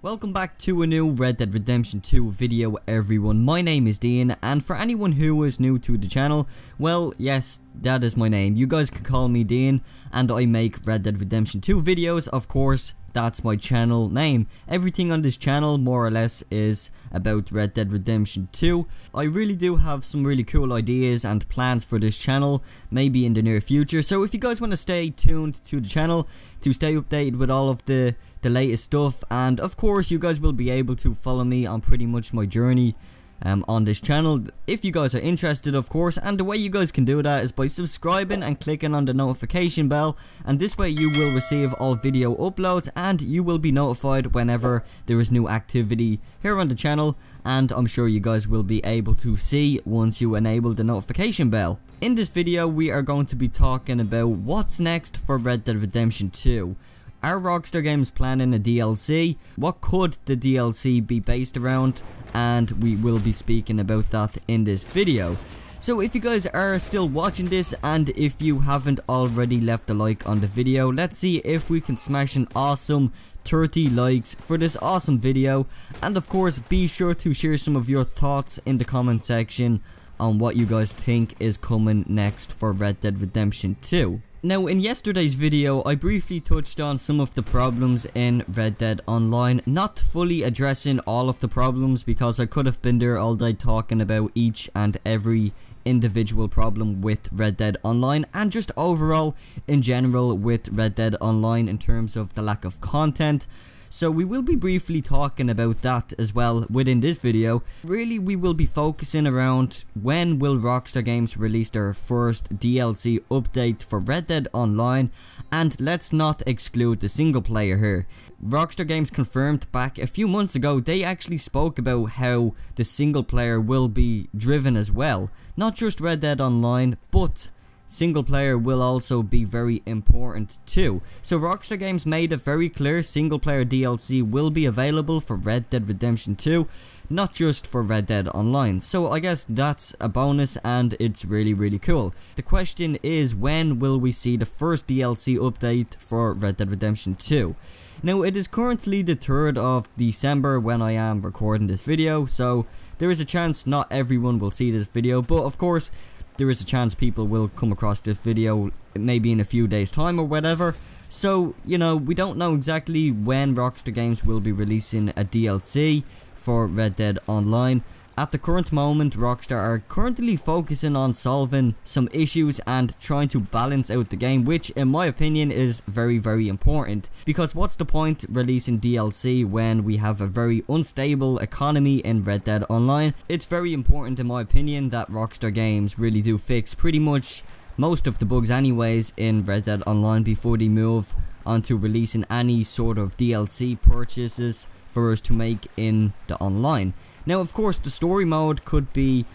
Welcome back to a new Red Dead Redemption 2 video, everyone. My name is Dean, and for anyone who is new to the channel, well, yes, that is my name. You guys can call me Dean, and I make Red Dead Redemption 2 videos. Of course, that's my channel name. Everything on this channel, more or less, is about Red Dead Redemption 2. I really do have some really cool ideas and plans for this channel, maybe in the near future. So if you guys want to stay tuned to the channel to stay updated with all of the latest stuff, and of course you guys will be able to follow me on pretty much my journey on this channel if you guys are interested, of course. And the way you guys can do that is by subscribing and clicking on the notification bell, and this way you will receive all video uploads and you will be notified whenever there is new activity here on the channel, and I'm sure you guys will be able to see once you enable the notification bell. In this video we are going to be talking about what's next for Red Dead Redemption 2. Are Rockstar Games planning a DLC? What could the DLC be based around? And we will be speaking about that in this video. So if you guys are still watching this, and if you haven't already left a like on the video, let's see if we can smash an awesome 30 likes for this awesome video. And of course, be sure to share some of your thoughts in the comment section on what you guys think is coming next for Red Dead Redemption 2. Now, in yesterday's video, I briefly touched on some of the problems in Red Dead Online, not fully addressing all of the problems because I could have been there all day talking about each and every individual problem with Red Dead Online, and just overall in general with Red Dead Online in terms of the lack of content. So we will be briefly talking about that as well within this video. Really, we will be focusing around when will Rockstar Games release their first DLC update for Red Dead Online, and let's not exclude the single player here. Rockstar Games confirmed back a few months ago they actually spoke about how the single player will be driven as well. Not just Red Dead Online, but single player will also be very important too. So Rockstar Games made it very clear single player DLC will be available for Red Dead Redemption 2, not just for Red Dead Online. So I guess that's a bonus, and it's really cool. The question is, when will we see the first DLC update for Red Dead Redemption 2? Now, it is currently the 3rd of December when I am recording this video, so there is a chance not everyone will see this video, but of course there is a chance people will come across this video maybe in a few days time or whatever. So, you know, we don't know exactly when Rockstar Games will be releasing a DLC for Red Dead Online. At the current moment, Rockstar are currently focusing on solving some issues and trying to balance out the game, which in my opinion is very important. Because what's the point releasing DLC when we have a very unstable economy in Red Dead Online? It's very important in my opinion that Rockstar Games really do fix pretty much most of the bugs anyways in Red Dead Online before they move on to releasing any sort of DLC purchases for us to make in the online. Now, of course, the story mode could be,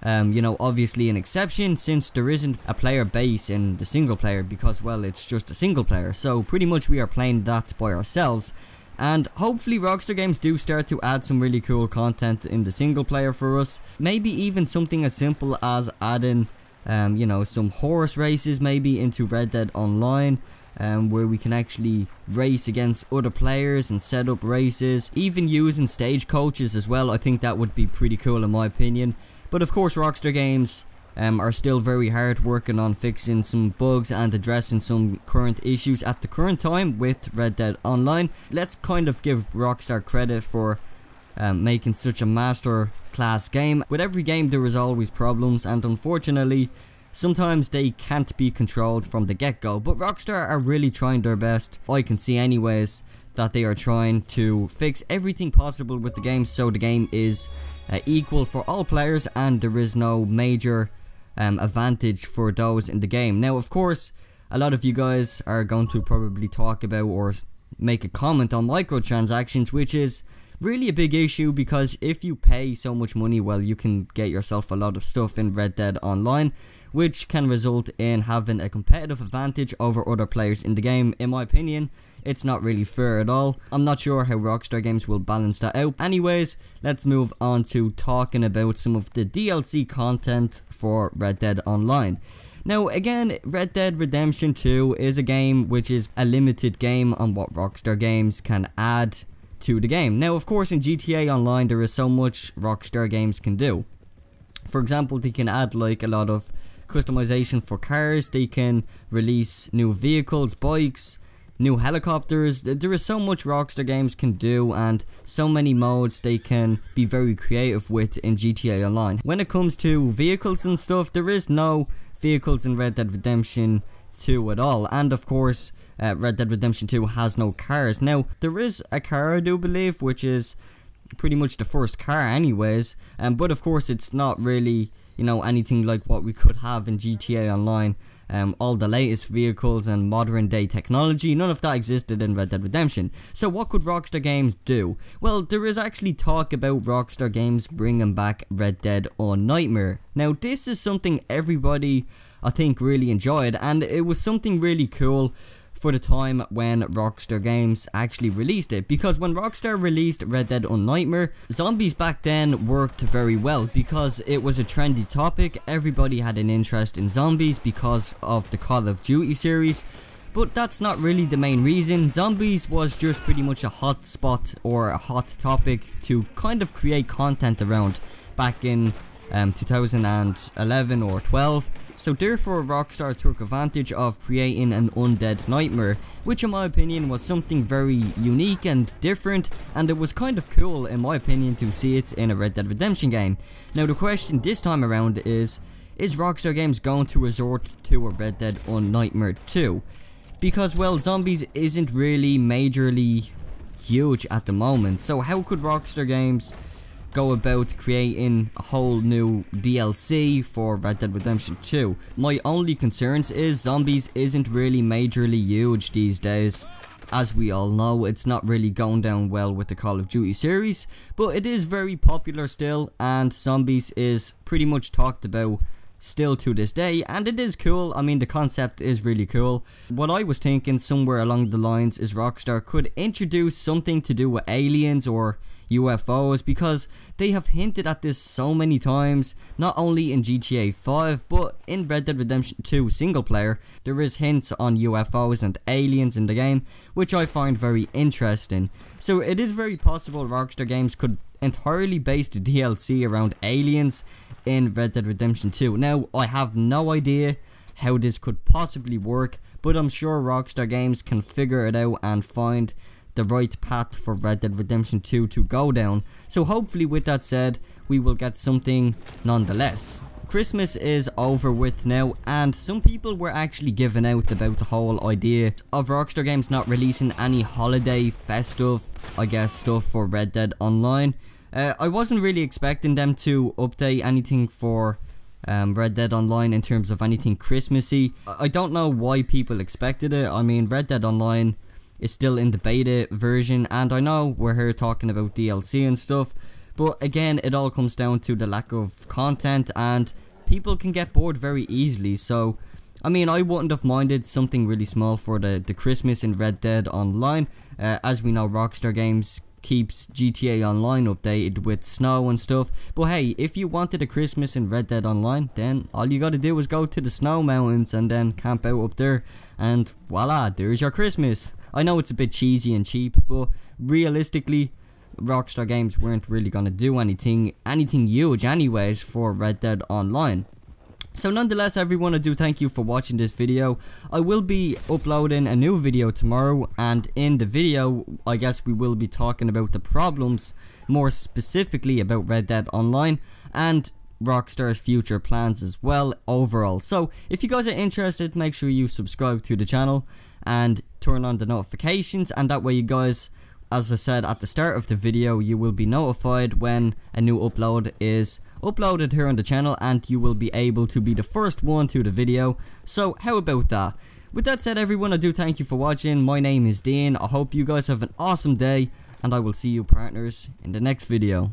you know, obviously an exception, since there isn't a player base in the single player because, well, it's just a single player. So pretty much we are playing that by ourselves. And hopefully Rockstar Games do start to add some really cool content in the single player for us. Maybe even something as simple as adding you know, some horse races maybe into Red Dead Online, where we can actually race against other players and set up races, even using stagecoaches as well. I think that would be pretty cool in my opinion. But of course Rockstar Games are still very hard working on fixing some bugs and addressing some current issues at the current time with Red Dead Online. Let's kind of give Rockstar credit for making such a master class game. With every game there is always problems, and unfortunately sometimes they can't be controlled from the get-go, but Rockstar are really trying their best. I can see anyways that they are trying to fix everything possible with the game so the game is equal for all players and there is no major advantage for those in the game. Now, of course, a lot of you guys are going to probably talk about or make a comment on microtransactions, which is really a big issue, because if you pay so much money, well, you can get yourself a lot of stuff in Red Dead Online, which can result in having a competitive advantage over other players in the game. In my opinion, it's not really fair at all. I'm not sure how Rockstar Games will balance that out. Anyways, let's move on to talking about some of the DLC content for Red Dead Online. Now, again, Red Dead Redemption 2 is a game which is a limited game on what Rockstar Games can add to the game. Now of course in GTA Online there is so much Rockstar Games can do. For example, they can add like a lot of customization for cars, they can release new vehicles, bikes, new helicopters. There is so much Rockstar Games can do and so many modes they can be very creative with in GTA Online. When it comes to vehicles and stuff, there is no vehicles in Red Dead Redemption 2 at all, and of course Red Dead Redemption 2 has no cars. Now there is a car, I do believe, which is pretty much the first car anyways, but of course it's not really, you know, anything like what we could have in GTA Online. All the latest vehicles and modern day technology, none of that existed in Red Dead Redemption. So what could Rockstar Games do? Well, there is actually talk about Rockstar Games bringing back Red Dead on Nightmare. Now this is something everybody I think really enjoyed, and it was something really cool for the time when Rockstar Games actually released it, because when Rockstar released Red Dead on Nightmare, zombies back then worked very well because it was a trendy topic. Everybody had an interest in zombies because of the Call of Duty series, but that's not really the main reason. Zombies was just pretty much a hot spot or a hot topic to kind of create content around back in 2011 or 12, so therefore Rockstar took advantage of creating an undead nightmare, which in my opinion was something very unique and different, and it was kind of cool in my opinion to see it in a Red Dead Redemption game. Now the question this time around is Rockstar Games going to resort to a Red Dead on Nightmare 2? Because well, zombies isn't really majorly huge at the moment, so how could Rockstar Games go about creating a whole new DLC for Red Dead Redemption 2? My only concerns is zombies isn't really majorly huge these days. As we all know, it's not really going down well with the Call of Duty series, but it is very popular still, and zombies is pretty much talked about still to this day, and it is cool. I mean, the concept is really cool. What I was thinking somewhere along the lines is Rockstar could introduce something to do with aliens or UFOs, because they have hinted at this so many times, not only in GTA 5 but in Red Dead Redemption 2 single player. There is hints on UFOs and aliens in the game, which I find very interesting. So it is very possible Rockstar Games could entirely base the DLC around aliens in Red Dead Redemption 2. Now I have no idea how this could possibly work, but I'm sure Rockstar Games can figure it out and find the right path for Red Dead Redemption 2 to go down. So hopefully, with that said, we will get something nonetheless. Christmas is over with now, and some people were actually giving out about the whole idea of Rockstar Games not releasing any holiday festive, I guess, stuff for Red Dead Online. I wasn't really expecting them to update anything for Red Dead Online in terms of anything Christmassy. I don't know why people expected it. I mean, Red Dead Online is still in the beta version, and I know we're here talking about DLC and stuff, but again, it all comes down to the lack of content, and people can get bored very easily. So I mean, I wouldn't have minded something really small for the Christmas in Red Dead Online. As we know, Rockstar Games keeps GTA Online updated with snow and stuff. But hey, if you wanted a Christmas in Red Dead Online, then all you gotta do is go to the snow mountains and then camp out up there, and voila, there's your Christmas. I know it's a bit cheesy and cheap, but realistically, Rockstar Games weren't really gonna do anything huge anyways for Red Dead Online. So nonetheless, everyone, I do thank you for watching this video. I will be uploading a new video tomorrow, and in the video, I guess we will be talking about the problems, more specifically about Red Dead Online, and Rockstar's future plans as well overall. So if you guys are interested, make sure you subscribe to the channel and turn on the notifications, and that way you guys, as I said at the start of the video, you will be notified when a new upload is uploaded here on the channel, and you will be able to be the first one to the video. So how about that? With that said, everyone, I do thank you for watching. My name is Dean. I hope you guys have an awesome day, and I will see you partners in the next video.